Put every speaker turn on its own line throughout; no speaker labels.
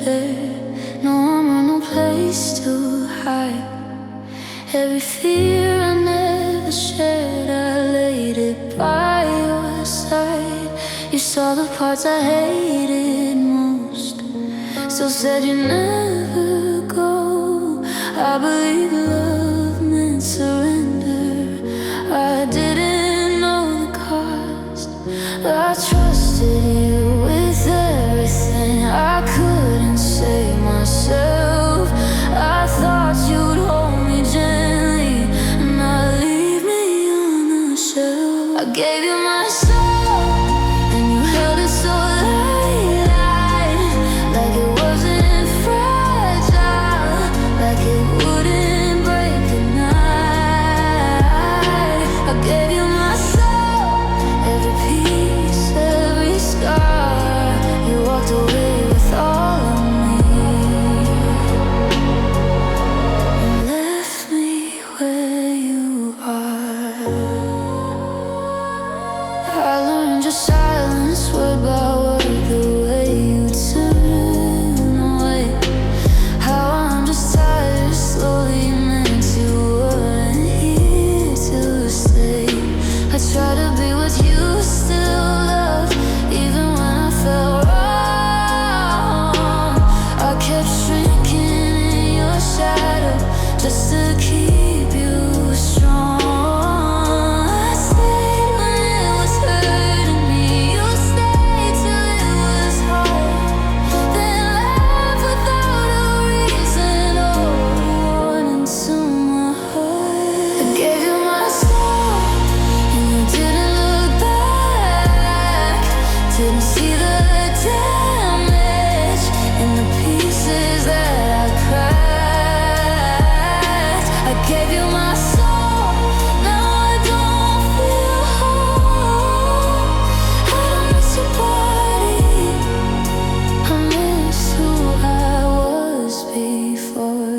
there. No armor, no place to hide. Every fear I never shared, I laid it by your side. You saw the parts I hated most, still said you'd never go. I believe love meant surrender. I didn't know the cost. I trusted you with everything. I couldn't save myself. I thought you'd hold me gently and not leave me on the shelf. I gave you my soul and you held it so light, like it wasn't fragile, like it wouldn't break at night. I gave you my soul, every piece, every scar. You walked away with all of me and left me where you are. I learned your silence, word by word, the way you turn away. How I'm just tired, slowly meant you weren't here to stay. I try to be what you still love, even when I felt wrong. I kept shrinking in your shadow just to keep you strong. I stayed when it was hurting me. You stayed till it was hard. Then left without a reason or warning to my heart. I gave you my soul and you didn't look back. Didn't see the damage in the pieces that I cracked. I gave you my soul, now I don't feel whole. I don't miss your body, I miss who I was before.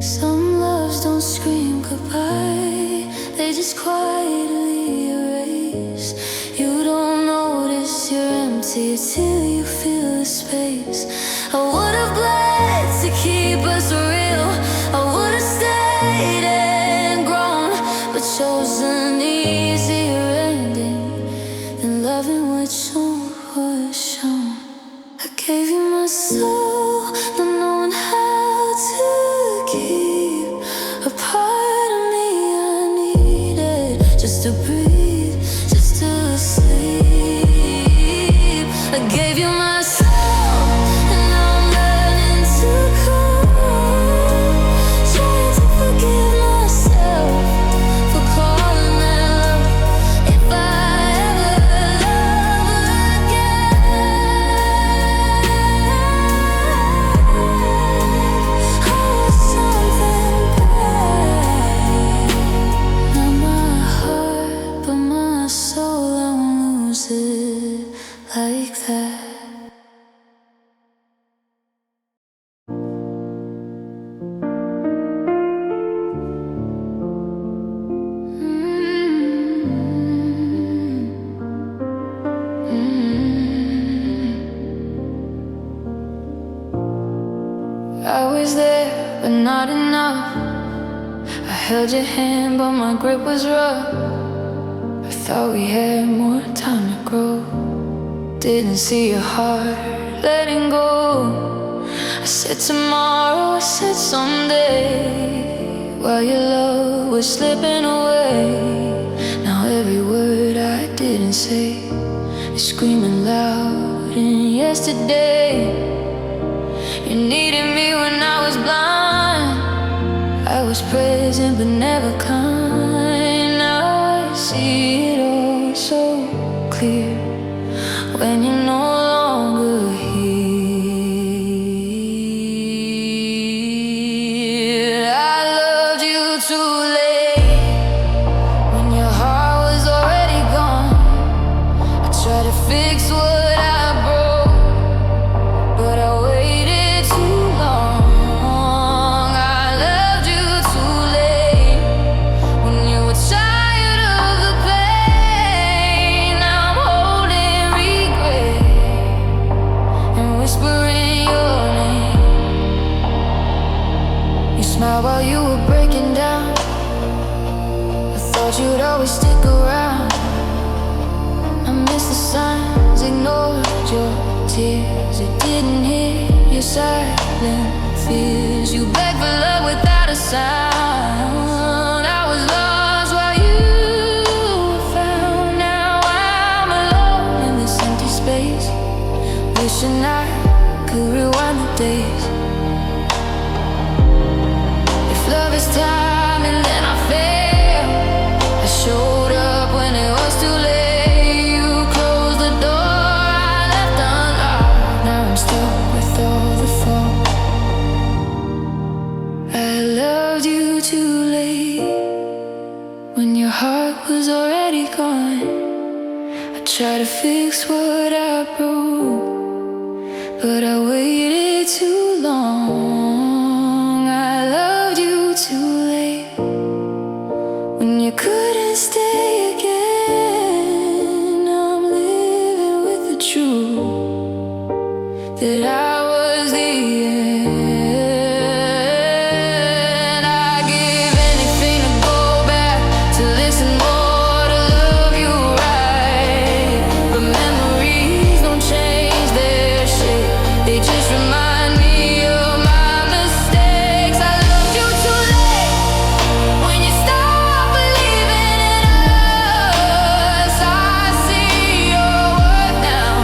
Some loves don't scream goodbye, they just quietly erase. You don't notice you're empty till you feel the space. I would've bled to keep us real, I would've stayed and grown, but chose an easier ending than loving what shown was shown. I gave you my soul, not knowing how to keep a part of me I needed just to breathe, just to sleep. I gave you my soul, and now I'm learning to cope. Trying to forgive myself for calling that love. If I ever love again, I was something bad. Not my heart, but my soul, I won't lose it like that. I was there, but not enough. I held your hand, but my grip was rough. I thought we had more time to grow. Didn't see your heart letting go. I said tomorrow, I said someday, while your love was slipping away. Now every word I didn't say is screaming loud in yesterday. You needed me when I was blind. I was present but never kind. Now I see it all so clear when you're no longer here. I loved you too late when your heart was already gone. I tried to fix what I broke, but I waited too long. I loved you too late tears. It didn't hear your silent fears. You begged for love without a sound. I was lost while you were found. Now I'm alone in this empty space, wishing I could rewind the days. If love is time and then I fail, I showed up when it was too late. You closed the door I left unlocked. Now I'm stuck with all the fault. I loved you too late, when your heart was already gone. I tried to fix what I broke, but I waited too long. I loved you too late, when you couldn't stay again. I'm living with the truth that I was the end. I'd give anything to go back, to listen more, to love you right. But memories don't change their shape, they just remind me of my mistakes. I loved you too late, when you stopped believing in us. I see your worth now,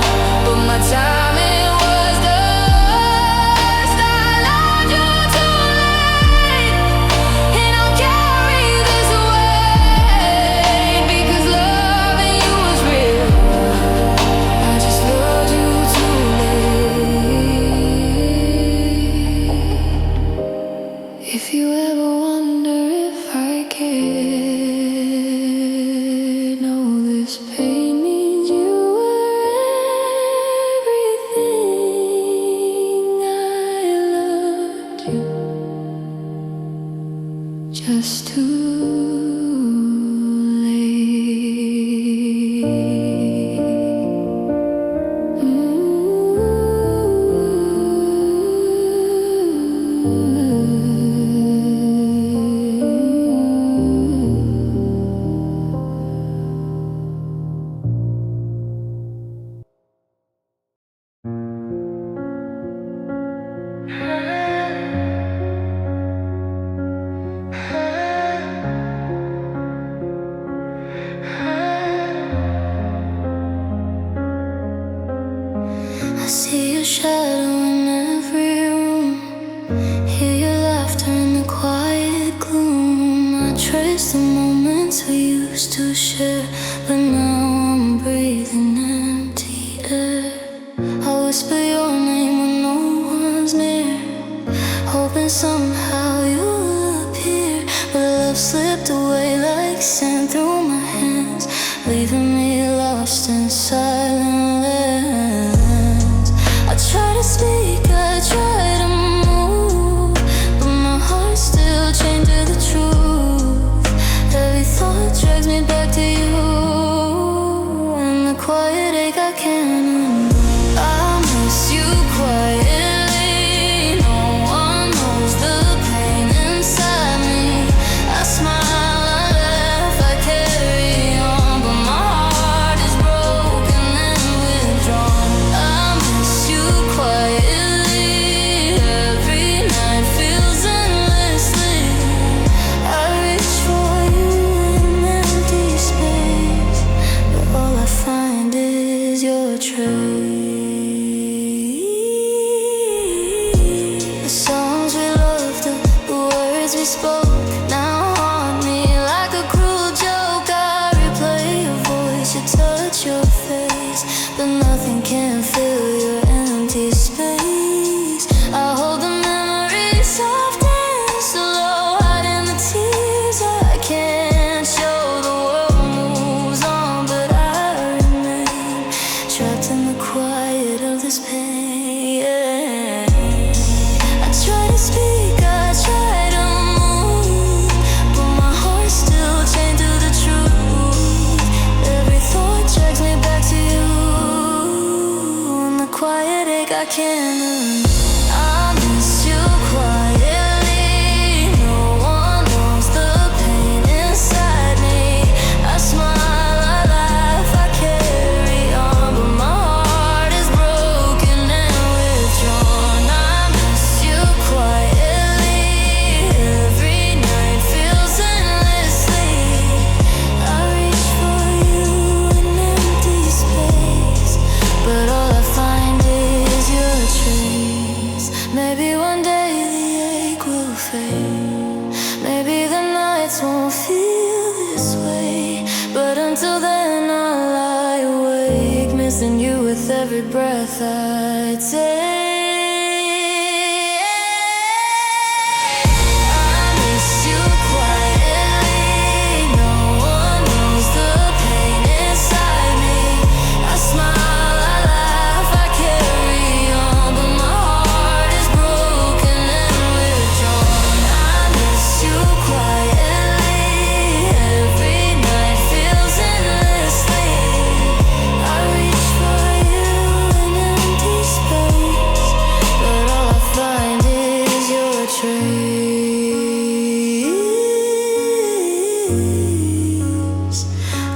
but my timing was dust. I loved you too late, and I'll carry this weight, because loving you was real. I just loved you too late. If you ever wonder if I cared, know this pain means you were everything. I loved you just too I see your shadow in every room, hear your laughter in the quiet gloom. I trace the moments we used to share, but now I'm breathing empty air. I whisper your name when no one's near, hoping somehow you'll appear. But love slipped away like sand through my hands, leaving me lost in silent lands. I try to speak, I try to move, but my heart's still chained to the truth. Every thought drags me back to you, and the quiet ache I can't undo. I miss you quietly, no one knows the pain inside me. I smile, I laugh, I carry on, but my heart is broken and withdrawn. I miss you quietly, every night feels endlessly. I reach for you in empty space, but all I find is your trace. The songs we loved, the words we spoke, now haunt me like a cruel joke. I replay your voice, your touch, your face, but nothing can fill your empty space. I hold the memories soft and slow, hiding the tears I can't show. The world moves on, but I remain trapped in the quiet of this pain. I try to speak, I try to move, but my heart's still chained to the truth. Every thought drags me back to you, and the quiet ache I can't undo. I miss you quietly, no one knows the pain inside me. I smile, I laugh, I carry on, but my heart is broken. day. I miss you quietly. No one knows the pain inside me. I smile, I laugh, I carry on, but my heart is broken and withdrawn. I miss you quietly. Every night feels endlessly. I reach for you in empty space, but all I find is your trace.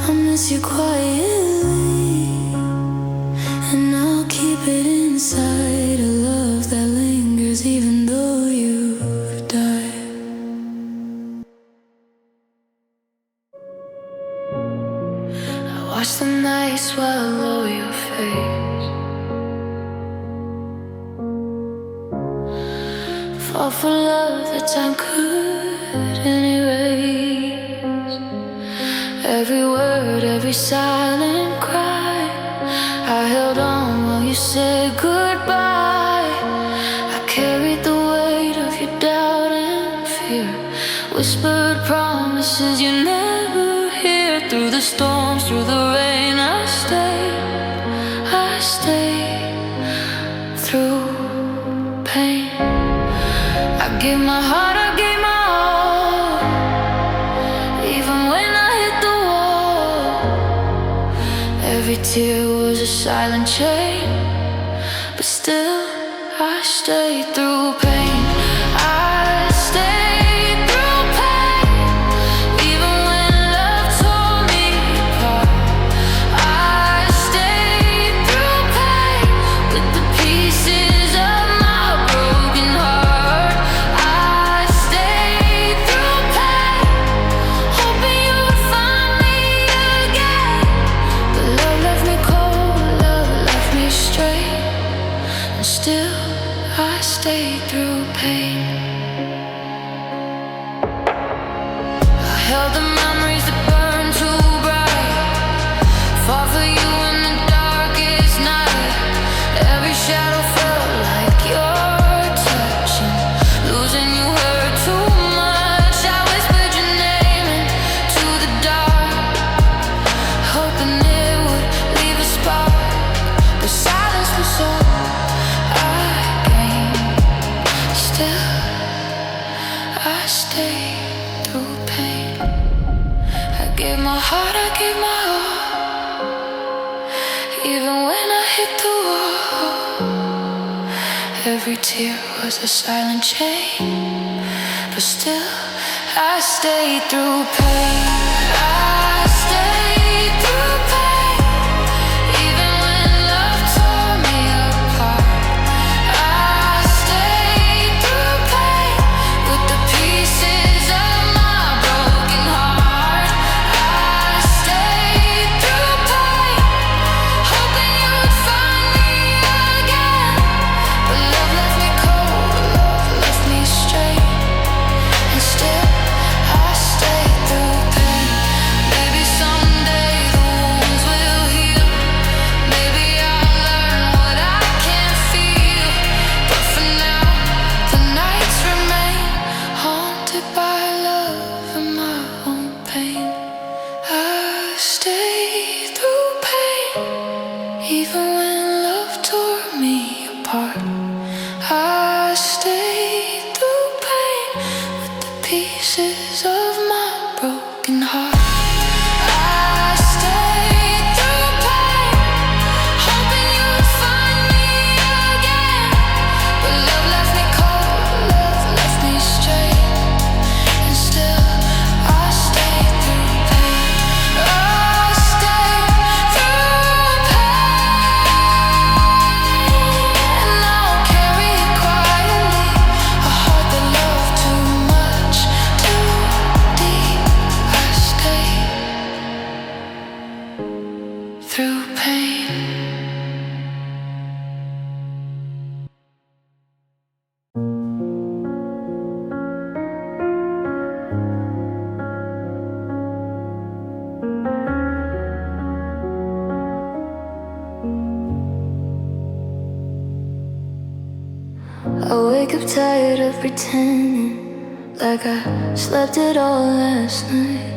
I miss you quietly, and I'll keep it inside. A love that lingers even though you've died. I watch the night swallow your face, fall for love that time couldn't erase. Every word, every silent cry, I held on while you said goodbye. I carried the weight of your doubt and fear, whispered promises you never hear. Through the storms, through the rain, I stayed through pain. I gave my heart, I gave my all, even when I hit the wall. Every tear was a silent chain, but still I stayed through pain. I stayed through pain, even when love tore me apart. I stayed through pain, with the pieces of my broken heart. I stayed through pain, hoping you would find me again. But love left me cold, love left me straight, and still I stayed through pain. I held the memories that burn too bright, fought for you in the darkest night. Every shadow felt like your touch, and losing you hurt too much. I whispered your name into the dark, hoping it would leave a spark, but silence was all I gained. Still I stayed through pain. I gave my heart, I gave my all, even when I hit the wall. Every tear was a silent chain, but still I stayed through pain. I stayed through pain, even when love tore me apart. I stayed through pain, with the pieces of my broken heart. I stayed through pain, hoping you would find me again. But love left me cold, love left me straight, and still I stayed through pain. I wake up tired of pretending like I slept it all last night.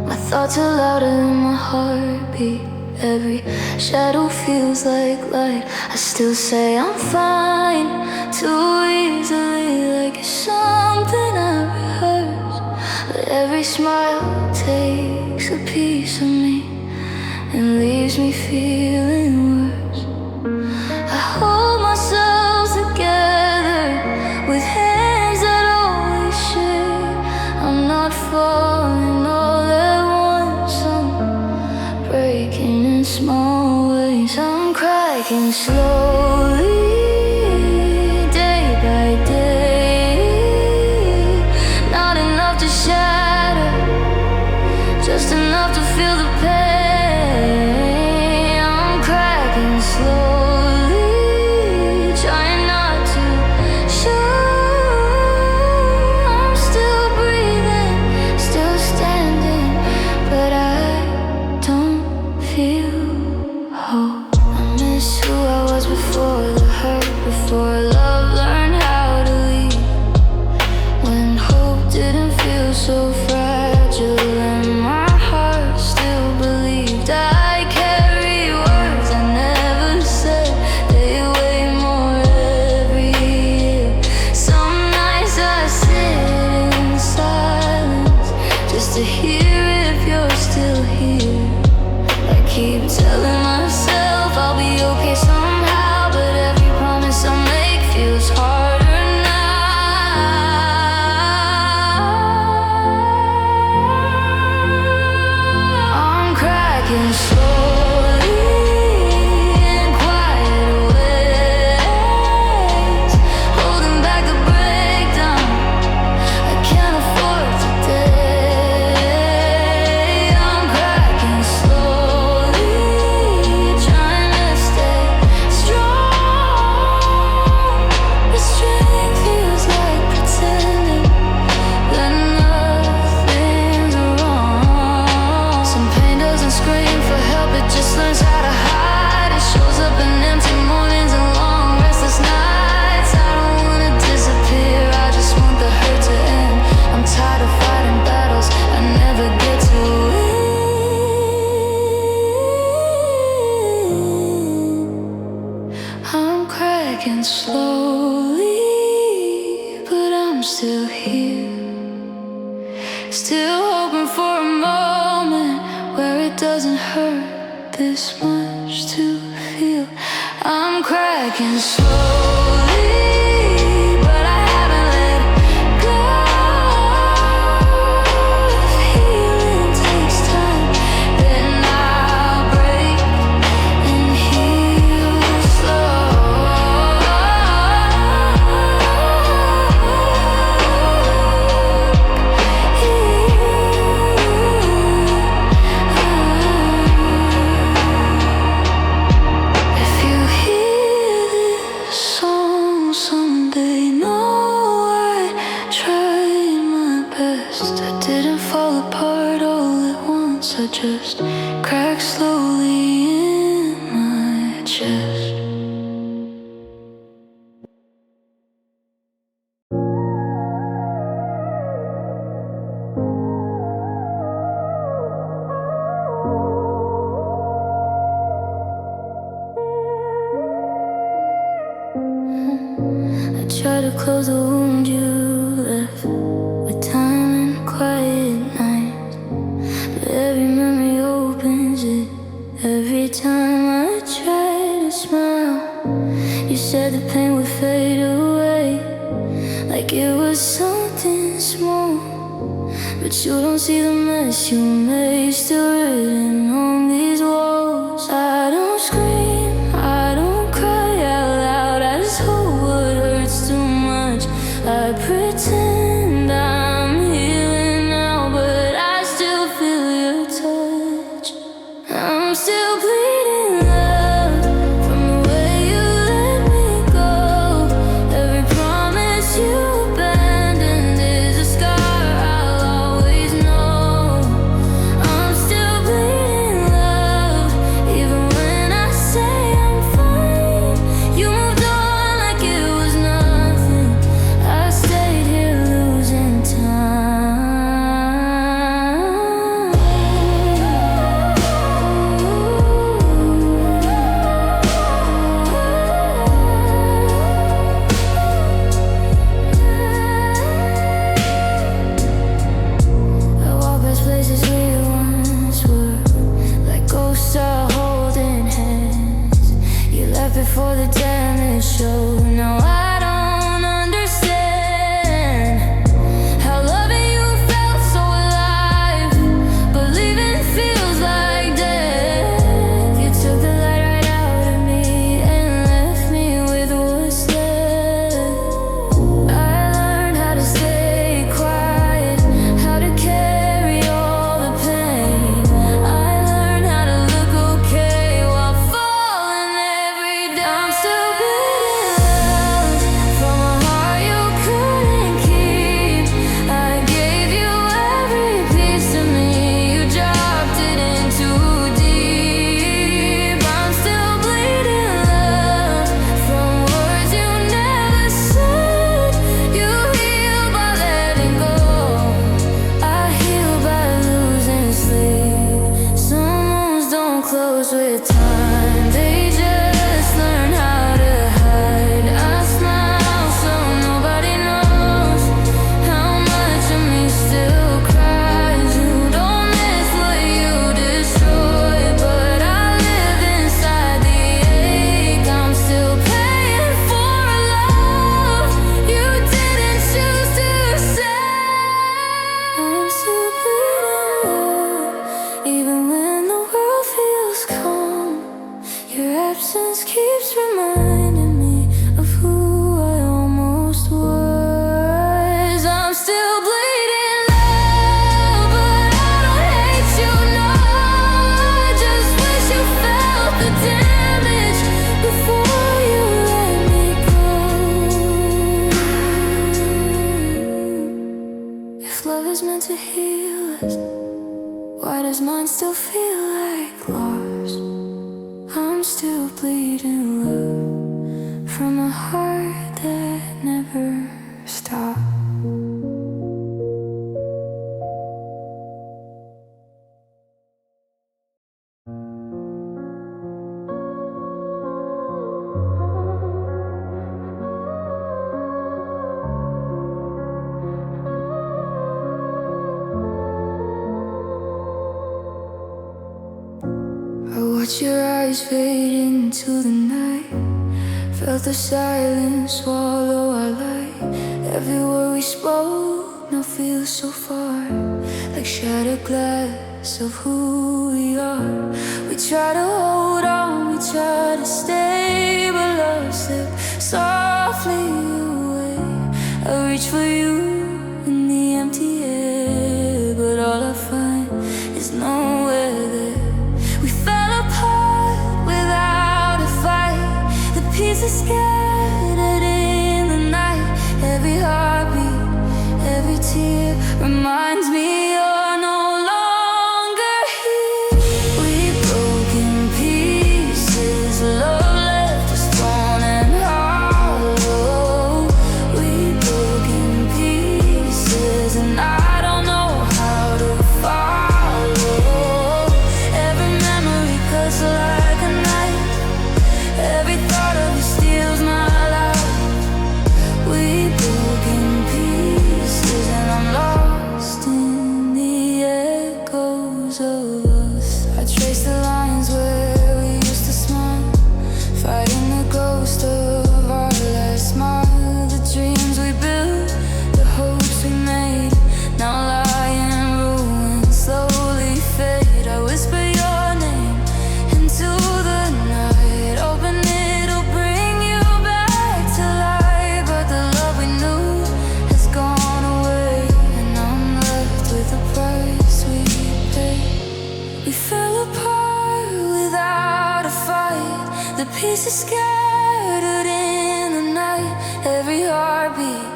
My thoughts are louder than my heartbeat. Every shadow feels like light. I still say I'm fine too easily, like it's something I rehearse. But every smile takes a piece of me and leaves me feeling worse. I hold myself together with hands that always shake. I'm not falling all at once, I'm breaking in small ways. I'm cracking slowly, day by day. Not enough to shatter, just enough to feel the pain. I'm cracking slowly, trying not to show. I'm still breathing, still standing, but I don't feel whole. I miss who I was before the hurt, before love learned how to leave. When hope didn't feel so fragile and my heart still believed. I carry words I never said, they weigh more every year. Some nights I sit in silence just to hear if you're still here. I keep telling myself I'll be okay somehow, but every promise I make feels harder now. I'm cracking slowly in quiet ways, holding back the breakdown I can't afford today. I'm cracking slowly, trying to stay strong. The strength feels like pretending that nothing's wrong. Some pain doesn't scream for help, it just learns how to hide. It shows up in empty mornings and long restless nights. I don't wanna disappear, I just want the hurt to end. I'm tired of fighting battles I never get to win. I'm cracking slowly, but I'm still here, still hoping for a moment where it doesn't hurt this much to feel. I'm cracking slowly, but I haven't let go. If healing takes time, then I'll break and heal slow. If you hear this song someday, know I tried my best. I didn't fall apart all at once, I just cracked slowly in my chest. I try to close the wound you left with time and quiet nights, but every memory opens it every time I try to smile. You said the pain would fade away like it was something small, but you don't see the mess you made still written on these walls. I don't scream, I don't cry out loud, I just hold what hurts too much. I pretend I'm healing now, but I still feel your touch. I'm still bleeding love from the way you let me go. Every promise you abandoned is a scar I'll always know. I'm still bleeding love. for the damage show. Now I don't understand how loving you felt so alive, but leaving feels like death. You took the light right out of me and left me with what's left. I learned how to stay quiet, how to carry all the pain. I learned how to look okay while falling every day. I'm still bleeding love from a heart you couldn't keep. I gave you every piece of me, you dropped it in too deep. I'm still bleeding love from words you never said. You heal by letting go, I heal by losing sleep. Some wounds don't close with time, they just learn how to hide. I smile so nobody knows how much of me still cries. You don't miss what you destroy, but I live inside the ache. I'm still paying for a love you didn't choose to say. I'm still bleeding love, even when the world feels calm. Your absence keeps reminding me of who I almost was. I'm still bleeding love, but I don't hate you, no. I just wish you felt the damage before you let me go. If love is meant to heal us, why does mine still feel like loss? I'm still bleeding love from a heart that never stopped. I watched your eyes fade into the night, felt the silence swallow our light. Every word we spoke now feels so far, like shattered glass of who we are. We try to hold on, we try to stay, but love slipped softly away. I reach for you in the empty air, but all I find is nowhere there. We fell apart without a fight, the pieces scattered in the night. Every heartbeat, every tear reminds me you're no longer here. We broke in pieces, love left us torn and hollow. We broke in pieces, and I don't know how to follow. Every memory cuts like a knife, every thought of you steals my life. We broke in pieces, and I'm lost in the echoes of us. I trace the lines where we used to smile, fighting the ghost of our last smile. The dreams we built, the hopes we made, now lie in ruins, slowly fade. I whisper your name into the night, hoping it'll bring you back to life. But the love we knew has gone away, and I'm left with the price we paid. We fell apart without a fight, the pieces scattered in the night. Every heartbeat,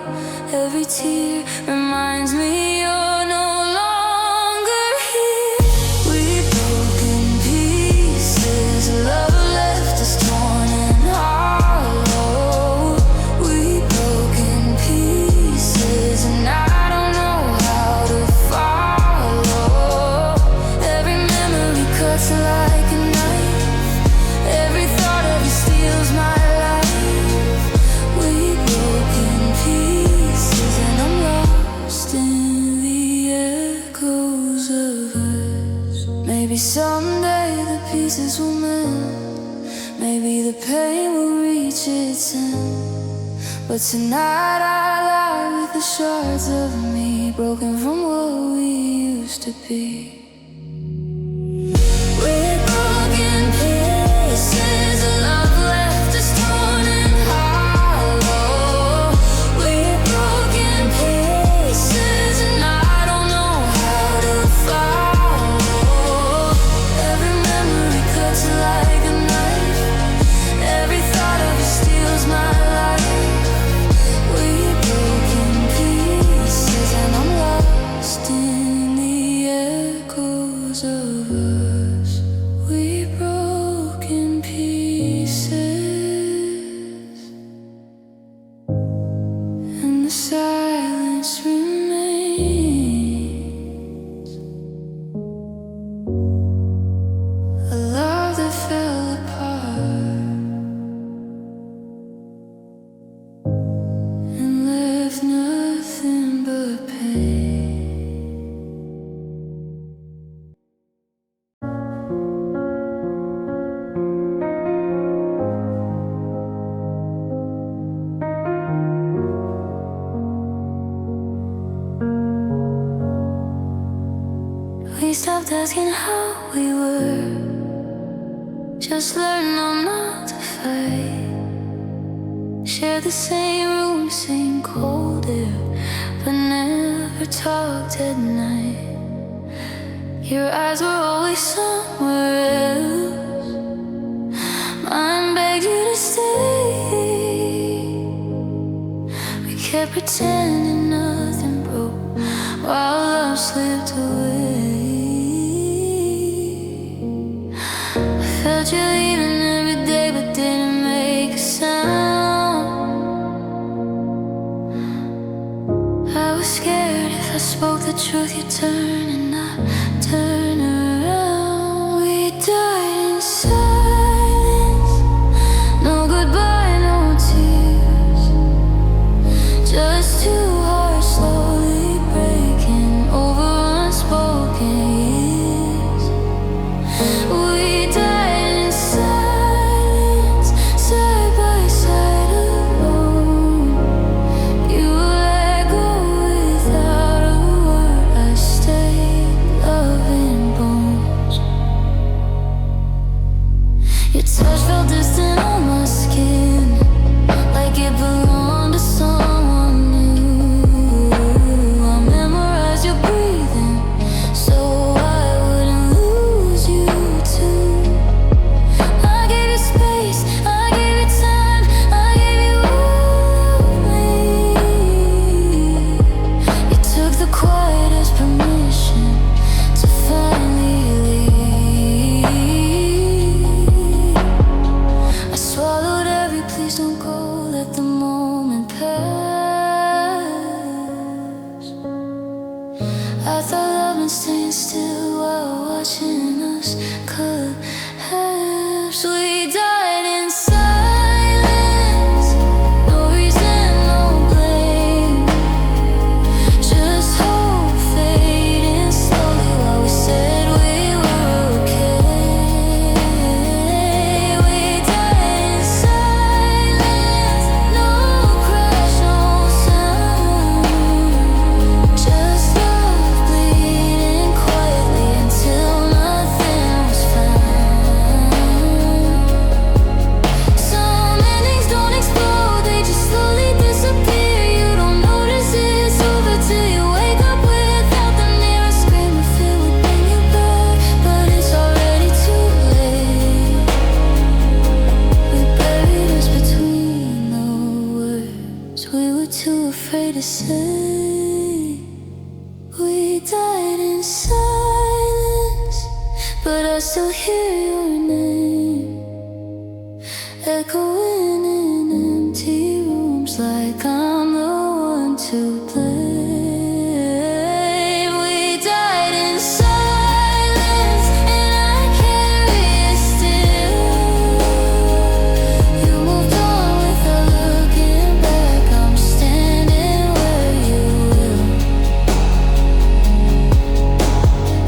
every tear reminds me you're no longer here. We broke in pieces, love left us torn and hollow. We broke in pieces, and I don't know how to follow. Every memory cuts like a knife, every thought of you steals my life. We broke in pieces, and I'm lost in reach its end. But tonight I lie with the shards of me, broken from what we used to be. We're broken pieces, a love left us torn and hollow. We're broken pieces, and I don't know how to follow. Every memory cuts like a knife. Every thought of you steals my life. We're broken pieces, and I'm lost in the echoes of us. We're broken pieces, and the silence remains. A love that fell apart and left nothing but pain. We stopped asking how we were, just learned not to fight. Shared the same room, same cold air, but never talked at night. Your eyes were always somewhere else. Mine begged you to stay. We kept pretending nothing broke while love slipped away. I felt you leaving every day, but didn't make a sound. I was scared if I spoke the truth, you'd turn and not turn around. We died in silence, no goodbye, no tears, just two hearts slowly breaking over unspoken years. We died in silence, side by side alone. You let go without a word, I stayed, love in bones. Your touch felt distant on my skin, like it belonged to someone new. I memorized your breathing, so I wouldn't lose you too. I gave you space, I gave you time, I gave you all of me. You took the quiet as permission to finally leave. I swallowed every please don't go, let the moment pass. I thought love meant staying still while watching us collapse. We died in silence, no reason, no blame, just hope fading slowly while we said we were okay. We died in silence, no crash, no sound, just love bleeding quietly until nothing was found. Some endings don't explode, they just slowly disappear. You don't notice it's over till you wake up without them near. A scream if it would bring you back, but it's already too late. We buried us between the words we were too afraid to say. We died in silence, but I still hear your name echoing in empty rooms, like I'm the one to blame. We died in silence, and I carry it still. You moved on without looking back, I'm standing where you will.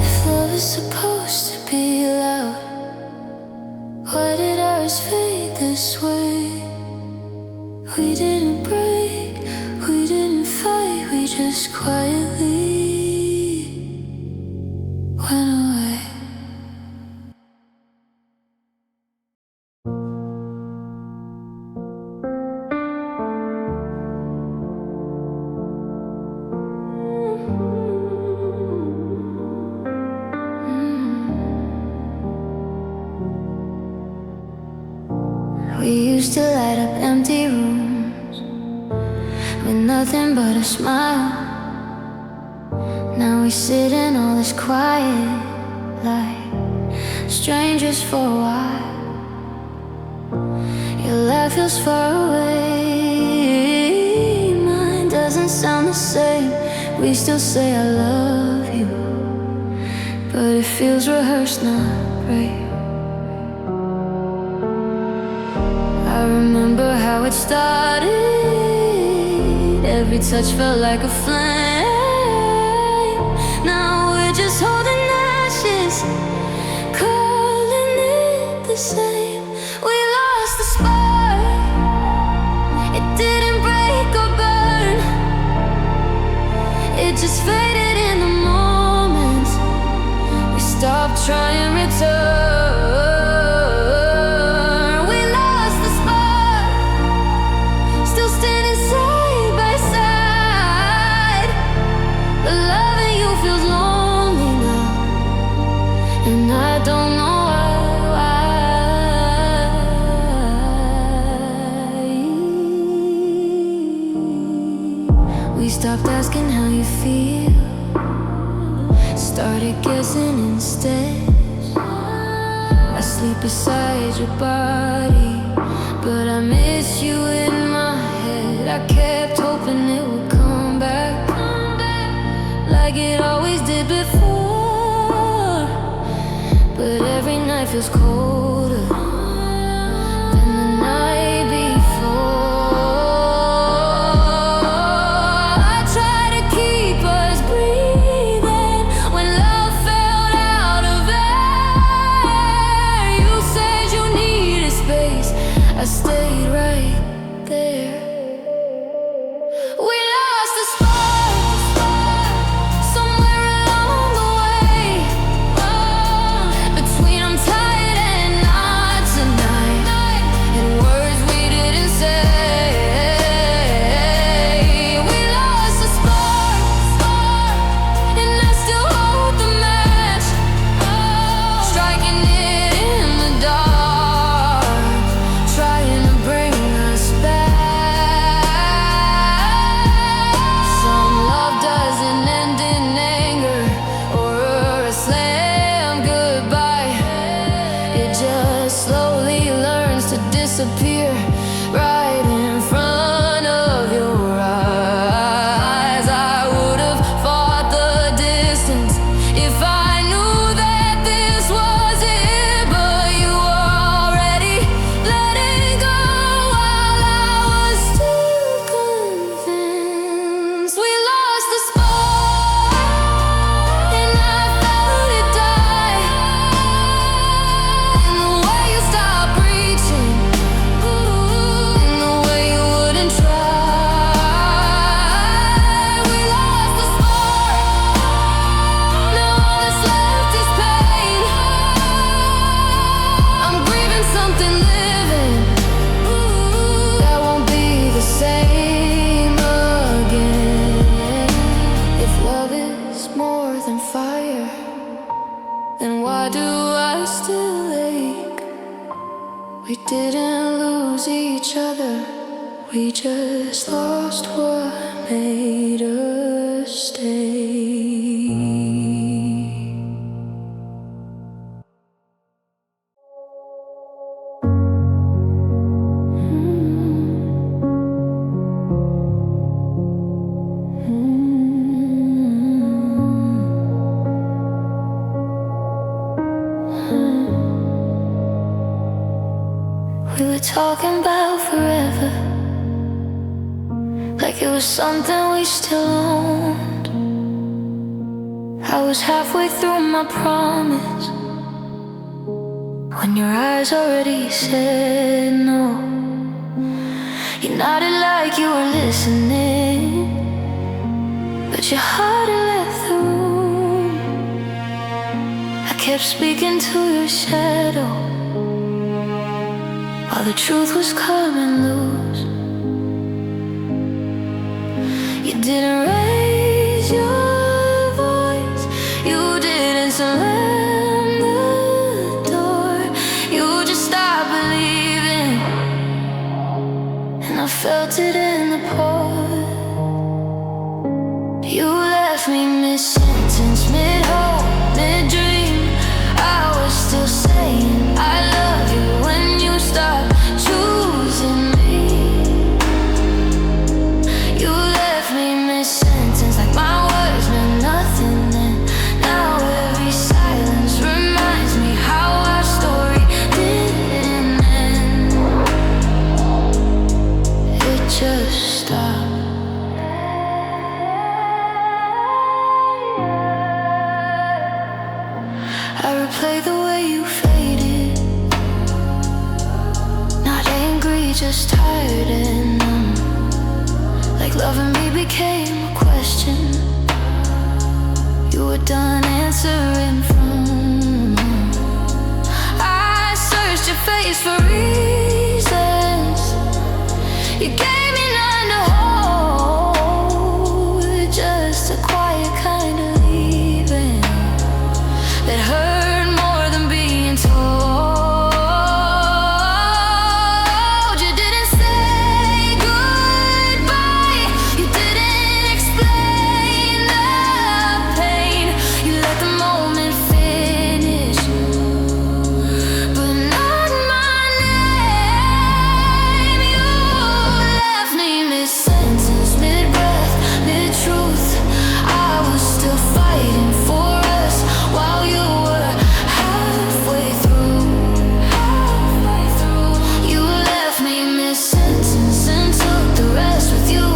If love is supposed to be loud, We didn't break, we didn't fight, we just quietly went away. We used to light up empty rooms with nothing but a smile. Now we sit in all this quiet, like strangers for a while. Your laugh feels far away, mine doesn't sound the same. We still say I love you, but it feels rehearsed, not real. I remember how it started. Every touch felt like a flame. Now we're just holding ashes, calling it the same. We lost the spark. It didn't break or burn. It just faded in the moment. We stopped trying to return. We stopped asking how you feel, started guessing instead. I sleep beside your body, but I miss you in my head. I kept hoping it would come back, like it always did before. But every night feels colder than the night before. I stayed right there. We lost the spark somewhere along the way. Between I'm tired and not tonight, and words we didn't say. We lost the spark, and I still hold the match, striking it in the dark. Disappear right in front of your eyes. I would have fought the distance if I knew that this was it, but you were already letting go while I was still convinced. We lost the spark, and I felt it die in the way you stopped reaching. Then why do I still ache? We didn't lose each other, we just lost what made us stay. We were talking about forever, like it was something we still owned. I was halfway through my promise when your eyes already said no. You nodded like you were listening, but your heart had left the room. I kept speaking to your shadow while the truth was coming loose. You didn't raise your voice, you didn't slam the door, you just stopped believing, and I felt it in the pause. You left me mid-sentence, mid-hope, mid-dream. I was still saying I love you when you stopped choosing me. You left me mid-sentence like my words meant nothing then. Now every silence reminds me how our story didn't end. It just stopped. I replay the way you faded, not angry, just tired and numb. Like loving me became a question you were done answering from. I searched your face for reasons, you gave me none to hold. Just a quiet kind of leaving that hurt more than being told. You didn't say goodbye, you didn't explain the pain. You let the moment finish, but not my name. You left me mid-sentence, mid-breath, mid-truth. I was still fighting for us while you were halfway through. You left me mid-sentence and took the rest with you.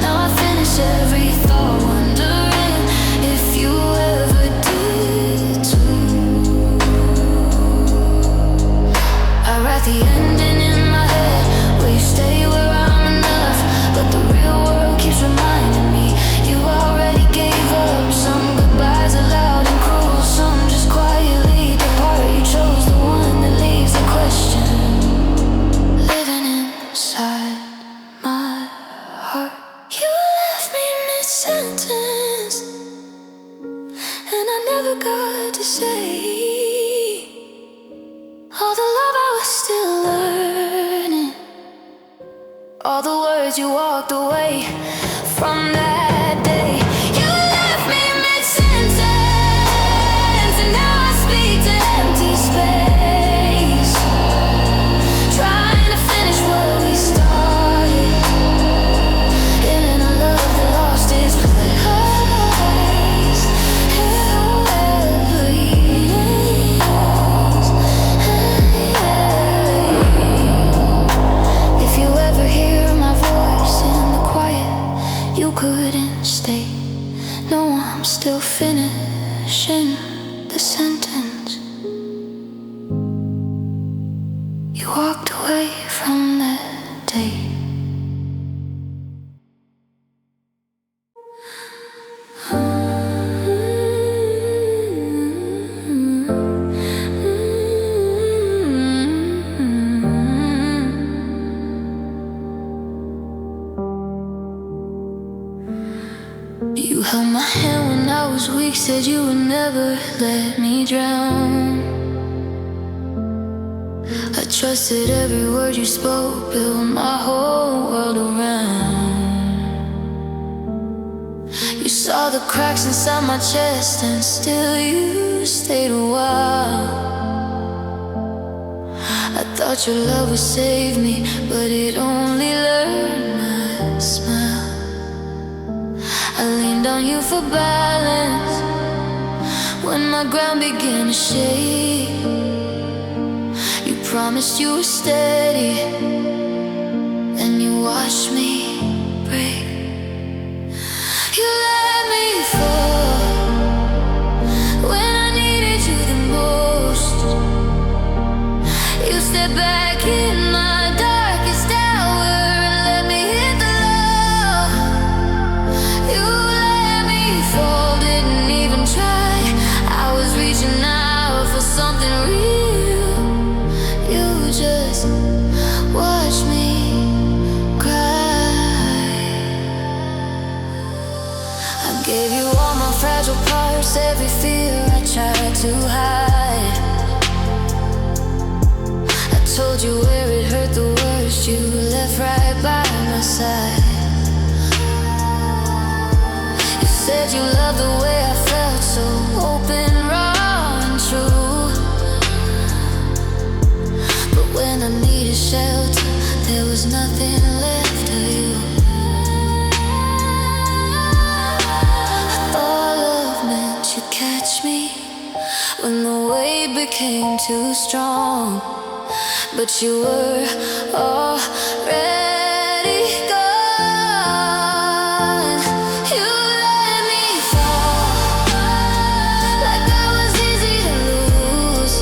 Now I finish every thought wondering if you ever did too. I write the ending in my head, will you stay where I'm enough? But the real world keeps reminding me you already gave up. Some goodbyes are loud and cruel, some just quietly depart. You chose the one that leaves the question living inside my heart. You left me mid-sentence, and I never got to say all the love I was still learning, all the words you walked away from that day. You left me mid-sentence, and now I speak to empty space, trying to finish what we started, in a love that lost its place. If you ever hear my voice in the quiet, you couldn't stay. No, I'm still finishing the sentence. You walked away from that day. You held my hand when I was weak, said you would never let me drown. I trusted every word you spoke, built my whole world around. You saw the cracks inside my chest, and still you stayed a while. I thought your love would save me, but it only learned my smile. I leaned on you for balance when my ground began to shake. You promised you were steady, and you watched me break. You let me fall when I needed you the most. You stepped back in my darkest hour and let me hit the light. fragile parts, every fear I tried to hide. I told you where it hurt the worst, you left right by my side. You said you loved the way I felt, so open, raw and true. But when I needed shelter, there was nothing left of you. I thought love meant you'd catch me when the weight became too strong, but you were already gone. You let me fall, like I was easy to lose,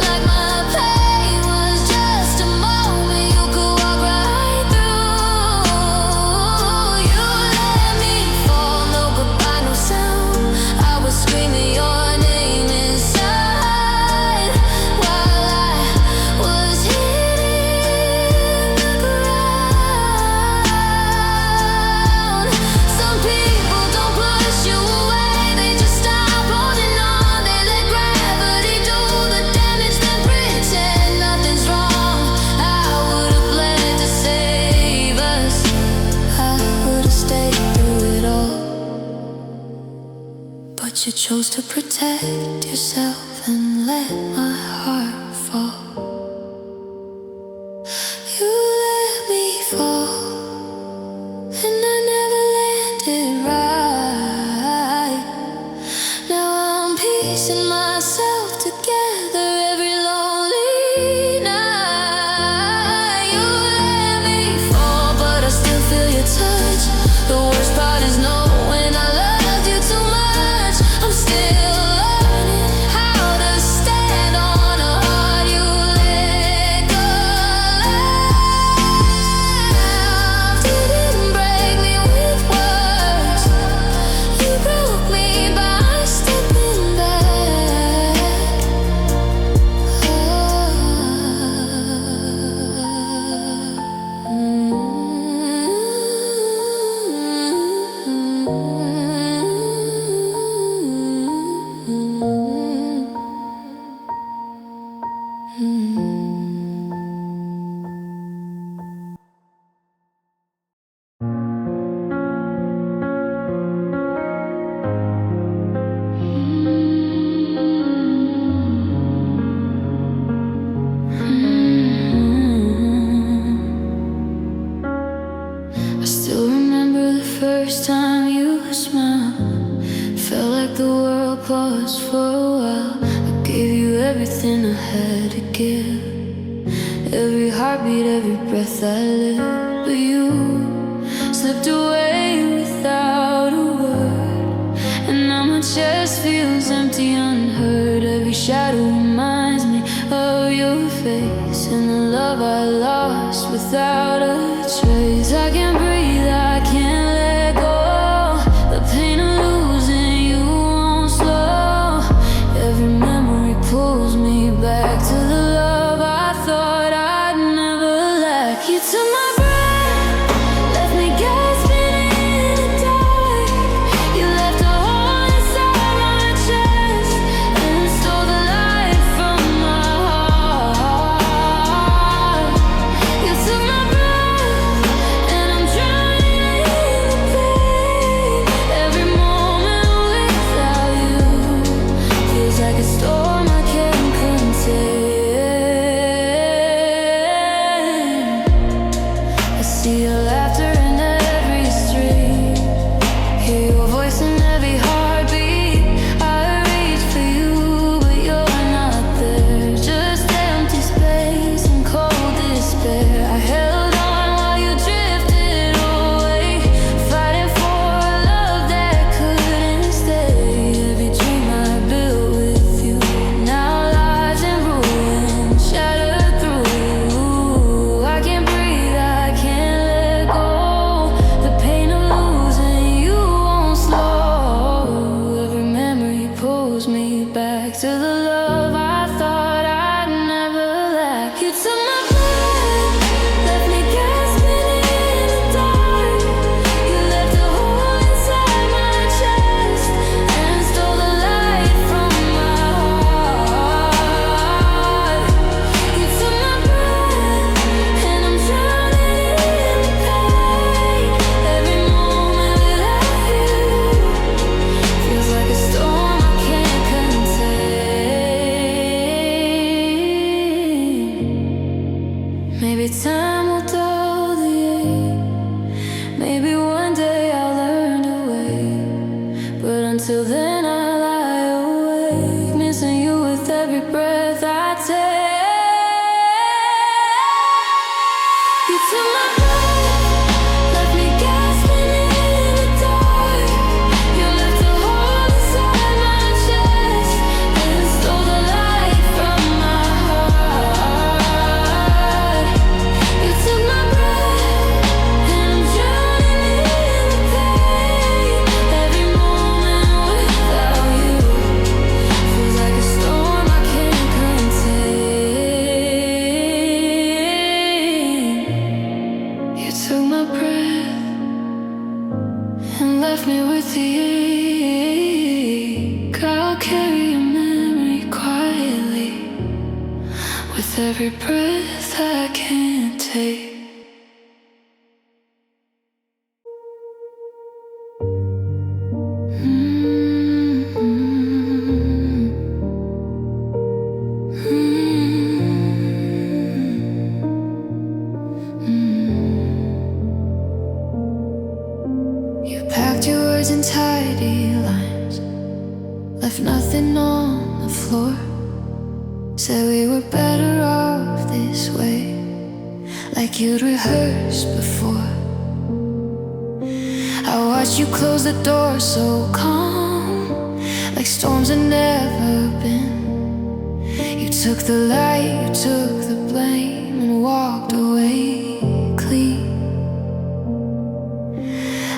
like my pain was just a moment you could walk right through. You let me fall, no goodbye, no sound. I was screaming your name inside while I was hitting the ground. Some people don't push you away, they just stop holding on. They let gravity do the damage, then pretend nothing's wrong. I would've bled to save us, I would've stayed through it all. But you chose to protect yourself and let my heart fall. You let me fall, and I never landed right. Now I'm piecing myself together every lonely night. You let me fall, but I still feel your touch. The worst part is knowing I loved you too much. I'm still learning how to stand on a heart you let go. Didn't break me with words, you broke me by stepping back. I still remember the first time you smiled. Felt like the world paused for a while. I gave you everything I had to give, every heartbeat, every breath I lived. But you slipped away without a word, and now my chest feels empty, unheard. Every shadow reminds me of your face and the love I lost without a trace. I can't breathe, I can't let go. The pain of losing you won't slow. Every memory pulls me back to the love I thought I'd never lack. You took my breath, left me gasping in the dark. You left a hole inside my chest and stole the life from my heart. You took my breath, and I'm drowning in the pain. Every moment without you feels like a storm I can't contain. time will dull the ache. Maybe one day I'll learn to wait, but until then I lie awake, missing you with every breath I take. You took my breath, left me gasping in the dark. You left a hole inside my chest and stole the light from my heart. You took my breath and I'm drowning in the pain. Every moment without you feels like a storm I can't contain. You took my breath and left me with the ache. I'll carry your memory quietly with every breath I can't take. You packed your words in tidy lines, left nothing on the floor. Said we were better off this way, like you'd rehearsed before. I watched you close the door so calm, like storms had never been. You took the light, you took the blame, and walked away clean.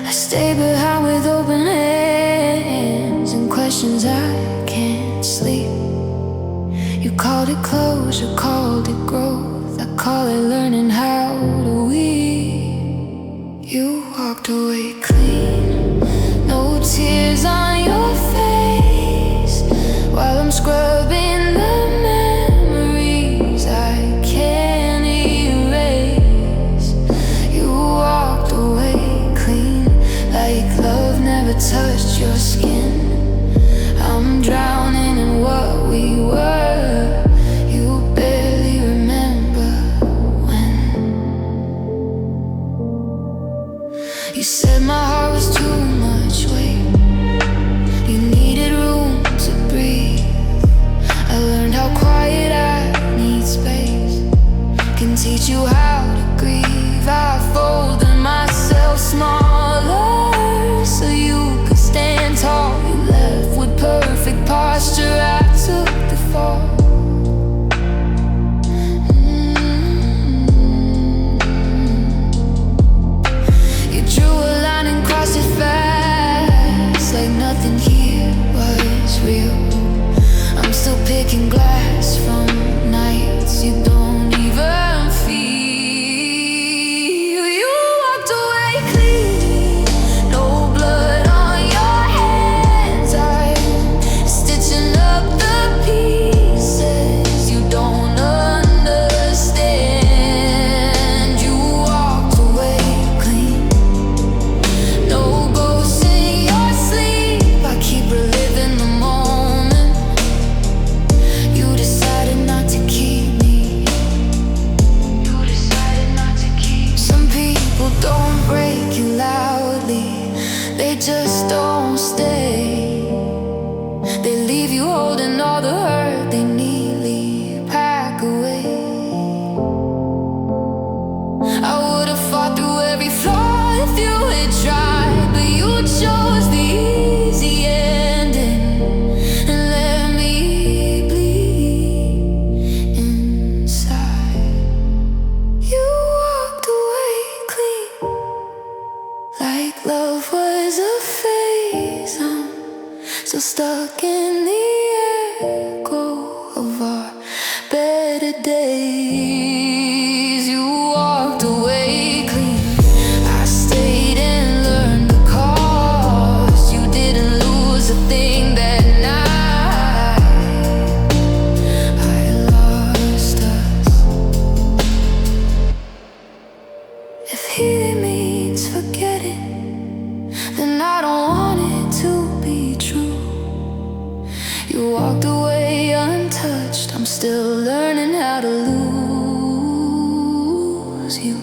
I stay behind with open hands and questions I can't sleep. You called it closure, called it growth. I call it learning how to weep. You walked away clean, no tears on your face, while I'm scrubbing the memories I can't erase. You walked away clean, like love never touched your skin. I'm drowning in what we were. You barely remember when. You said my heart was too much weight, you needed room to breathe. I learned how quiet I need space, can teach you how to grieve. I folded myself smaller so you could stand tall. You left with perfect posture, I took the fall. You drew a line and crossed it fast, like nothing here was real. I'm still picking glass from nights you don't even feel. You walked away clean, no blood on your hands. I'm stitching up the pieces you don't understand. You walked away clean, no ghosts in your sleep. I keep reliving the moment. You decided not to keep me. You decided not to keep. Some people don't break you loudly, they just don't stay. They leave you holding all the hurt they neatly pack away. I would've fought through every flaw if you had tried, but you chose the easy ending and let me bleed inside. You walked away clean, like love was a phase. I'm still stuck in the echo of our better days. You walked away clean, I stayed and learned the cost. You didn't lose a thing that night. I lost us. If healing means forgetting, then I don't want it to be true. You walked away untouched, I'm still learning how to lose. knows you.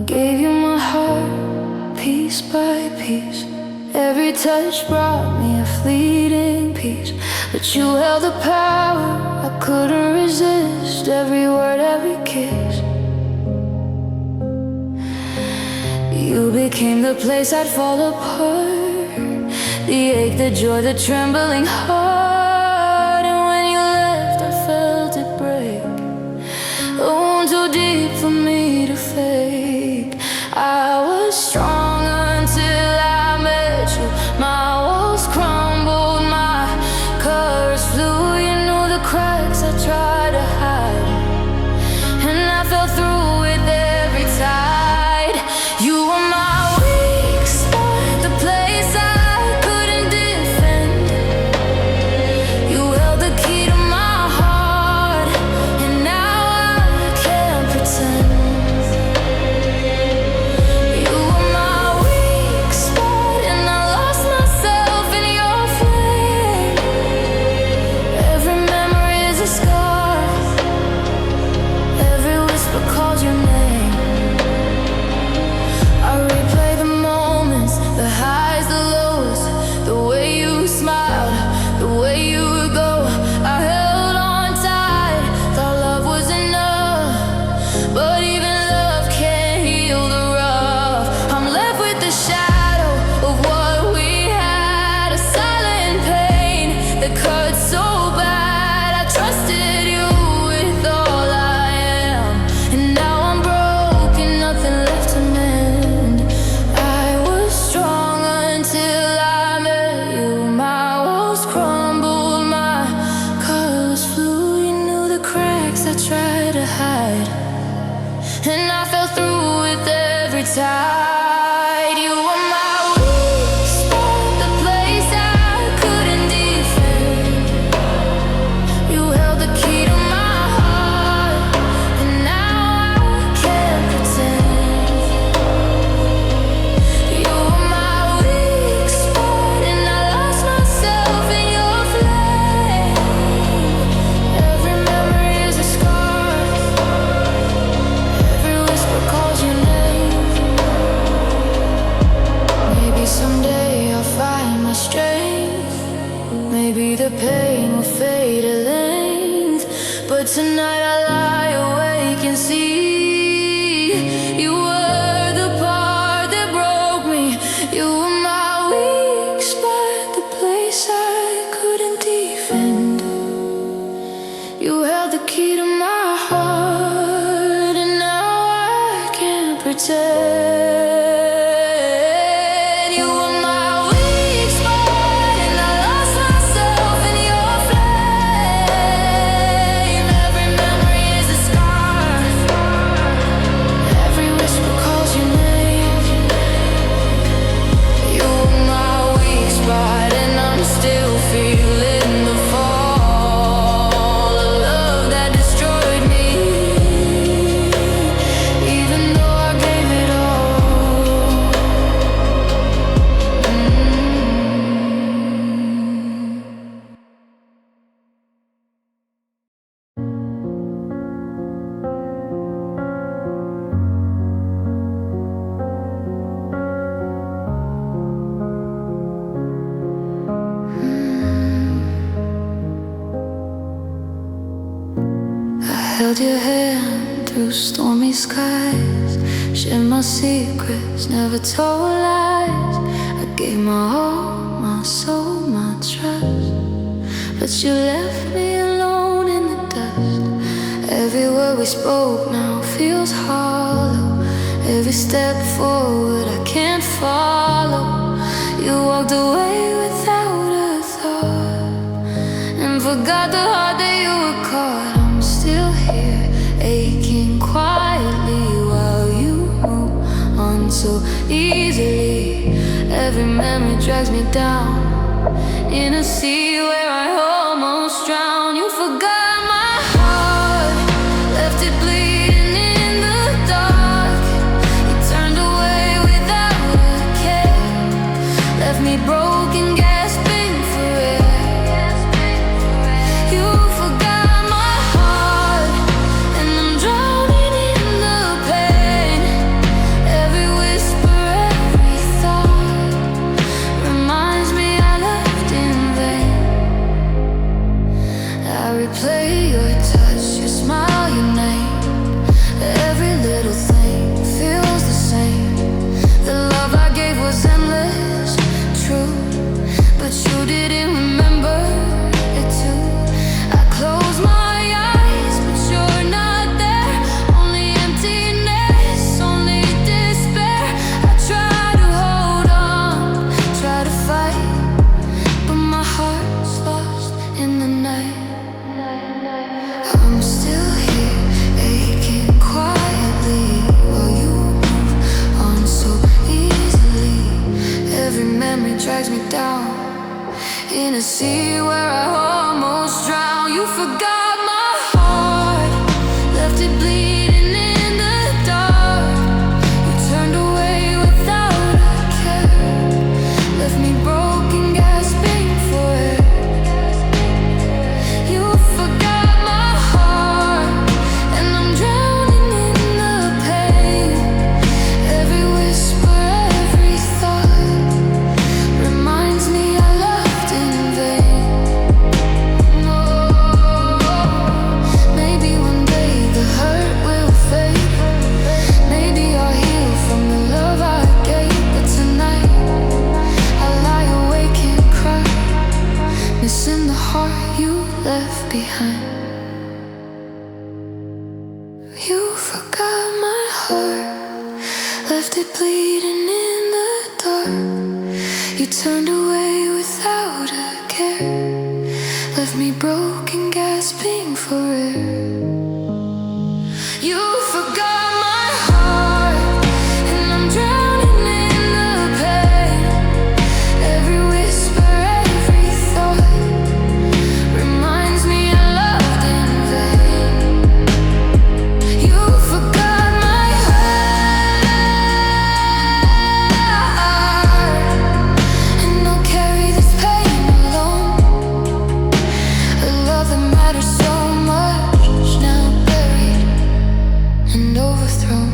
Gave you my heart, piece by piece. Every touch brought me a fleeting peace, but you held the power I couldn't resist. Every word, every kiss. You became the place I'd fall apart, the ache, the joy, the trembling heart. And when you left, I felt it break, a wound too deep for me to fake. I was strong until I met you. My walls crumbled, my colors flew. You knew the cracks I tried to hide, and I fell through with every tide. You were my weak spot, the place I couldn't defend. You held the key to my heart, and now I can't pretend. And I fell through with every tide. You were my weak spot, the place I couldn't defend. You held the key to my heart, and now I can't pretend. You were my weak spot, and I lost myself in your flame. Every memory is a scar, calls your name. Maybe someday I'll find my strength. Maybe the pain will fade at length, but tonight I lie awake and see you were the part that broke me. You were my weak spot, the place I couldn't defend. You held the key to my heart, and now I can't pretend. You were my weak spot, and I lost myself in your flame. Every memory is a scar, every whisper calls your name. You were my weak spot, and I'm still feeling the fall, a love that destroyed me. Even though I gave it all. I held your hand through stormy skies, shared my secrets, never told lies. I gave my all, my soul, my trust, but you left me alone in the dust. Every word we spoke now feels hollow. Every step forward I can't follow. You walked away without a thought, and forgot the heart that you were caught. I'm still here, aching quietly while you move on so easily. Every memory drags me down in a sea where I almost drown. You forgot my heart, left it it bleeding in the dark. You turned away without a care, left me broken, gasping for air. You forgot my heart, and I'm drowning in the pain. Every whisper, every thought reminds me I loved in vain. I replay your touch, your smile, your name. Every little thing feels the same. The love I gave was endless, true, but you didn't remember it too. I close my eyes, but you're not there. Only emptiness, only despair. I try to hold on, try to fight, but my heart's lost in the night. I'm still here, aching quietly, while you move on so easily. Every memory drags me down in a sea where I almost drown. You forgot my heart, left it bleeding in the dark. You turned away without a care, left me broken, gasping for air. You forgot my heart, and I'm drowning in the pain. Every whisper, every thought reminds me I loved in vain. No, maybe one day the hurt will fade. Maybe I'll heal from the love I gave. But tonight I lie awake and cry, missing the heart you left behind. You forgot my heart, left it bleeding in the dark. You turned away without a care, left me broken, gasping for air. You forgot my heart, and I'm drowning in the pain. Every whisper, every thought reminds me I loved in vain. You forgot my heart, and I'll carry this pain alone. A love that matters so much, now buried and overthrown.